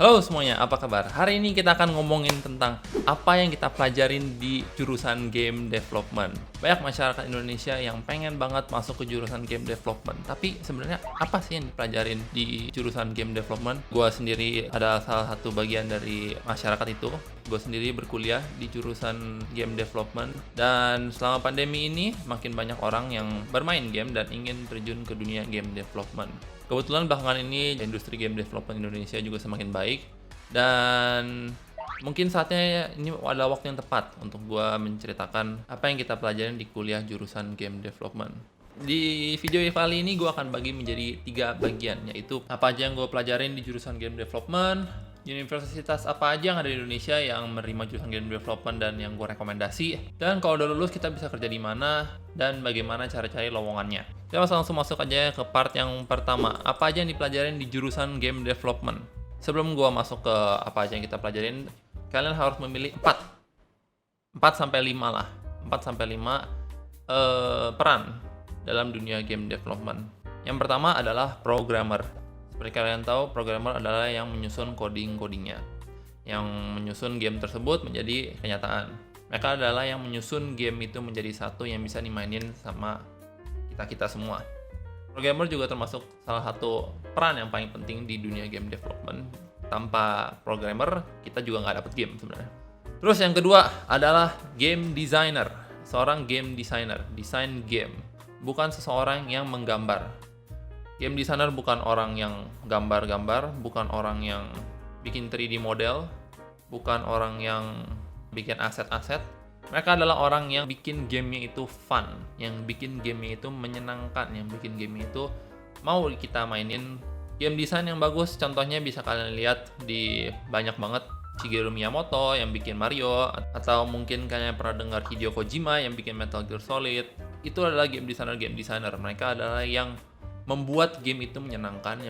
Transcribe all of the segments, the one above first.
Halo semuanya, apa kabar? Hari ini kita akan ngomongin tentang apa yang kita pelajarin di jurusan game development. Banyak masyarakat Indonesia yang pengen banget masuk ke jurusan game development. Tapi sebenarnya apa sih yang dipelajarin di jurusan game development? Gue sendiri ada salah satu bagian dari masyarakat itu. Gue sendiri berkuliah di jurusan game development. Dan selama pandemi ini makin banyak orang yang bermain game dan ingin terjun ke dunia game development. Kebetulan belakangan ini industri game development Indonesia juga semakin baik dan mungkin saatnya ini adalah waktu yang tepat untuk gue menceritakan apa yang kita pelajarin di kuliah jurusan game development. Di video kali ini gue akan bagi menjadi 3 bagian, yaitu apa aja yang gue pelajarin di jurusan game development, universitas apa aja yang ada di Indonesia yang menerima jurusan game development dan yang gue rekomendasi, dan kalau udah lulus kita bisa kerja di mana dan bagaimana cara cari lowongannya. Kita langsung masuk aja ke part yang pertama, apa aja yang dipelajarin di jurusan game development. Sebelum gue masuk ke apa aja yang kita pelajarin, kalian harus memilih 4 sampai 5 lah, 4 sampai 5 peran dalam dunia game development. Yang pertama adalah programmer. Seperti kalian tahu, programmer adalah yang menyusun coding-codingnya, yang menyusun game tersebut menjadi kenyataan. Mereka adalah yang menyusun game itu menjadi satu yang bisa dimainin sama kita semua. Programmer juga termasuk salah satu peran yang paling penting di dunia game development. Tanpa programmer, kita juga nggak dapet game sebenarnya. Terus yang kedua adalah game designer. Seorang game designer, desain game, bukan seseorang yang menggambar. Game designer bukan orang yang gambar-gambar, bukan orang yang bikin 3D model, bukan orang yang bikin aset-aset. Mereka adalah orang yang bikin gamenya itu fun, yang bikin gamenya itu menyenangkan, yang bikin gamenya itu mau kita mainin. Game design yang bagus, contohnya bisa kalian lihat di banyak banget Shigeru Miyamoto yang bikin Mario, atau mungkin kalian pernah dengar Hideo Kojima yang bikin Metal Gear Solid. Itu adalah game designer. Mereka adalah yang membuat game itu menyenangkan,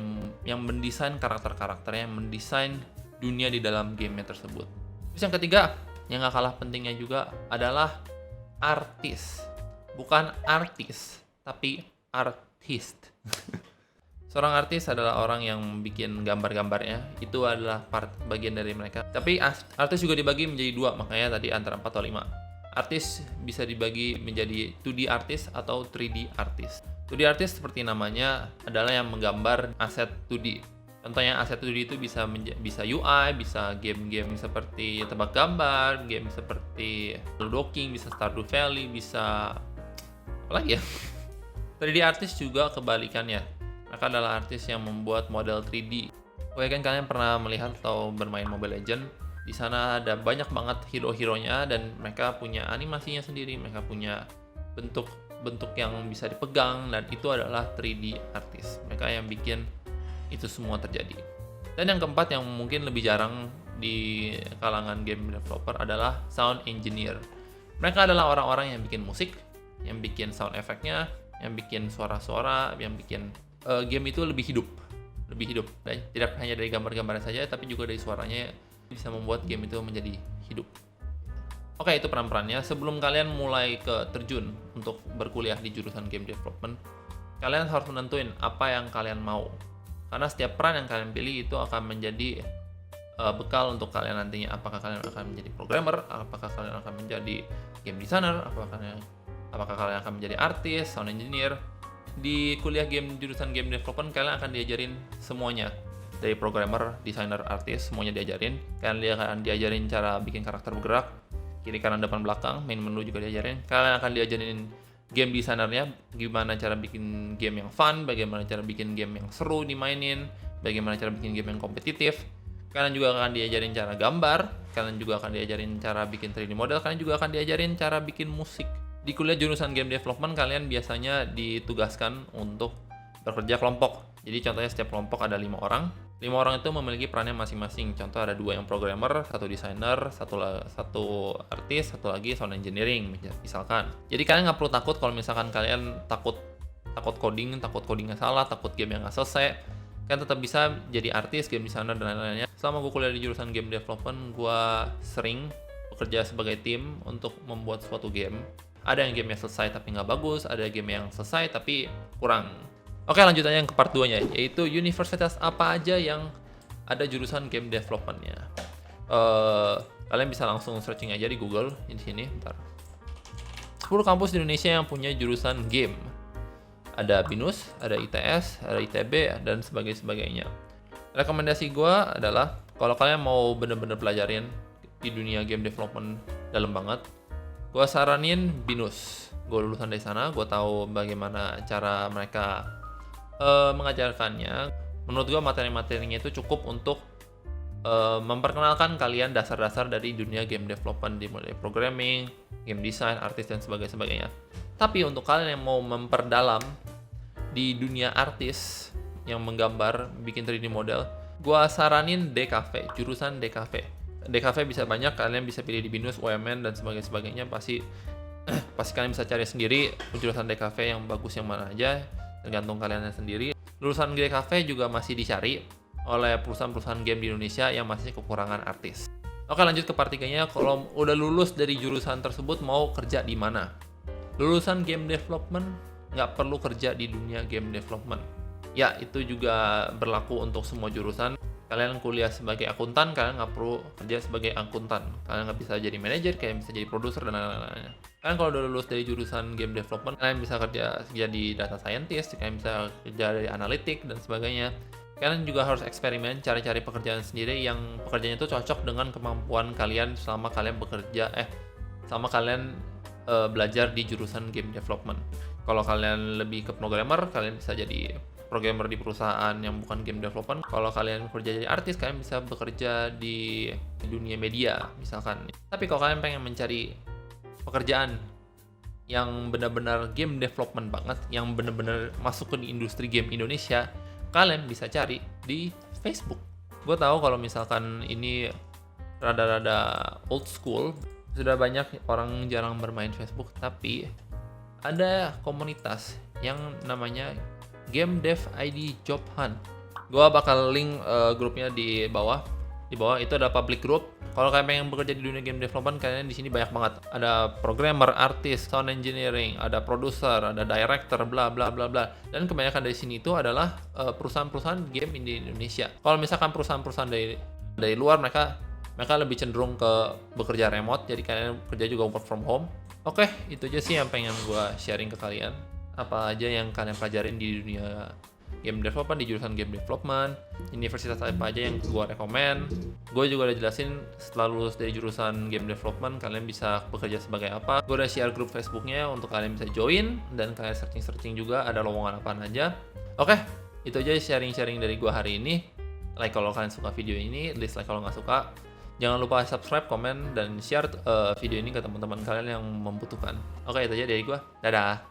yang mendesain karakter-karakternya, yang mendesain dunia di dalam gamenya tersebut. Terus yang ketiga, yang gak kalah pentingnya juga adalah artis. Bukan artis, tapi artist. Seorang artis adalah orang yang bikin gambar-gambarnya. Itu adalah bagian dari mereka. Tapi artis juga dibagi menjadi 2, makanya tadi antara 4 atau 5. Artis bisa dibagi menjadi 2D artis atau 3D artis. 2D artis seperti namanya adalah yang menggambar aset 2D. Contohnya aset 2D itu bisa UI, bisa game-game seperti tebak gambar, game seperti Ludo King, bisa Stardew Valley, bisa apa lagi ya? 3D artis juga kebalikannya. Mereka adalah artis yang membuat model 3D. Mungkin kalian pernah melihat atau bermain Mobile Legends. Di sana ada banyak banget hero-heronya dan mereka punya animasinya sendiri, mereka punya bentuk yang bisa dipegang, dan itu adalah 3D artis. Mereka yang bikin itu semua terjadi. Dan yang keempat yang mungkin lebih jarang di kalangan game developer adalah sound engineer. Mereka adalah orang-orang yang bikin musik, yang bikin sound efeknya, yang bikin suara-suara, yang bikin game itu lebih hidup. Dan tidak hanya dari gambar-gambarnya saja, tapi juga dari suaranya bisa membuat game itu menjadi hidup. Oke, itu peran-perannya. Sebelum kalian mulai terjun untuk berkuliah di jurusan game development, kalian harus menentuin apa yang kalian mau. Karena setiap peran yang kalian pilih itu akan menjadi bekal untuk kalian nantinya. Apakah kalian akan menjadi programmer, apakah kalian akan menjadi game designer, apakah kalian akan menjadi artis, sound engineer. Di kuliah jurusan game development kalian akan diajarin semuanya. Dari programmer, designer, artis, semuanya diajarin. Kalian akan diajarin cara bikin karakter bergerak, kiri kanan depan belakang, main menu juga diajarin. Kalian akan diajarin game desainernya, gimana cara bikin game yang fun, bagaimana cara bikin game yang seru dimainin, bagaimana cara bikin game yang kompetitif. Kalian juga akan diajarin cara gambar, kalian juga akan diajarin cara bikin 3D model, kalian juga akan diajarin cara bikin musik. Di kuliah jurusan game development, kalian biasanya ditugaskan untuk bekerja kelompok. Jadi contohnya setiap kelompok ada 5 orang. 5 orang itu memiliki perannya masing-masing. Contoh ada 2 yang programmer, 1 desainer, satu artis, 1 lagi sound engineering misalkan. Jadi kalian nggak perlu takut kalau misalkan kalian takut codingnya salah, takut game yang nggak selesai. Kalian tetap bisa jadi artis, game designer, dan lain-lainnya. Selama gue kuliah di jurusan game development, gue sering bekerja sebagai tim untuk membuat suatu game. Ada yang game yang selesai tapi nggak bagus, ada game yang selesai tapi kurang. Oke, lanjut aja yang ke part 2-nya, yaitu universitas apa aja yang ada jurusan game development-nya. Kalian bisa langsung searching aja di Google di sini, bentar. 10 kampus di Indonesia yang punya jurusan game. Ada BINUS, ada ITS, ada ITB, dan sebagainya. Rekomendasi gue adalah kalau kalian mau bener-bener pelajarin di dunia game development dalam banget, gue saranin BINUS. Gue lulusan dari sana, gue tahu bagaimana cara mereka mengajarkannya. Menurut gue materi-materinya itu cukup untuk memperkenalkan kalian dasar-dasar dari dunia game development, dimulai programming, game design, artis, dan sebagainya. Tapi untuk kalian yang mau memperdalam di dunia artis yang menggambar, bikin 3D model, gua saranin DKV, jurusan DKV. DKV bisa banyak, kalian bisa pilih di BINUS, UMN, dan sebagainya. Pasti kalian bisa cari sendiri jurusan DKV yang bagus yang mana aja, tergantung kalian sendiri. Lulusan DKV juga masih dicari oleh perusahaan-perusahaan game di Indonesia yang masih kekurangan artis. Oke, lanjut ke part 3-nya. Kalau udah lulus dari jurusan tersebut, mau kerja di mana? Lulusan game development nggak perlu kerja di dunia game development. Ya, itu juga berlaku untuk semua jurusan. Kalian kuliah sebagai akuntan, kalian nggak perlu kerja sebagai akuntan. Kalian nggak bisa jadi manajer, kalian bisa jadi produser, dan lain-lain. Kalian kalau udah lulus dari jurusan game development, kalian bisa kerja jadi data scientist, kalian bisa kerja dari analitik, dan sebagainya. Kalian juga harus eksperimen, cari-cari pekerjaan sendiri yang pekerjaannya itu cocok dengan kemampuan kalian selama kalian belajar di jurusan game development. Kalau kalian lebih ke programmer, kalian bisa jadi programmer di perusahaan yang bukan game development. Kalau kalian bekerja jadi artis, kalian bisa bekerja di dunia media misalkan. Tapi kalau kalian pengen mencari pekerjaan yang benar-benar game development banget, yang benar-benar masuk ke industri game Indonesia, kalian bisa cari di Facebook. Gue tahu kalau misalkan ini rada-rada old school, sudah banyak orang jarang bermain Facebook, tapi ada komunitas yang namanya Game Dev ID Job Hunt. Gue bakal link grupnya di bawah. Di bawah itu ada public group. Kalau kalian pengen bekerja di dunia game development, kalian di sini banyak banget. Ada programmer, artis, sound engineering, ada produser, ada director, bla bla bla bla. Dan kebanyakan dari sini itu adalah perusahaan-perusahaan game di Indonesia. Kalau misalkan perusahaan-perusahaan dari luar, mereka lebih cenderung ke bekerja remote, jadi kalian kerja juga work from home. Oke, itu aja sih yang pengen gue sharing ke kalian. Apa aja yang kalian pelajarin di dunia game development, di jurusan game development, universitas apa aja yang gue rekomen. Gue juga udah jelasin setelah lulus dari jurusan game development, kalian bisa bekerja sebagai apa. Gue udah share grup Facebooknya untuk kalian bisa join, dan kalian searching juga ada lowongan apaan aja. Oke, itu aja sharing-sharing dari gue hari ini. Like kalau kalian suka video ini, dislike kalau nggak suka. Jangan lupa subscribe, komen, dan share video ini ke teman-teman kalian yang membutuhkan. Oke, itu aja dari gue. Dadah!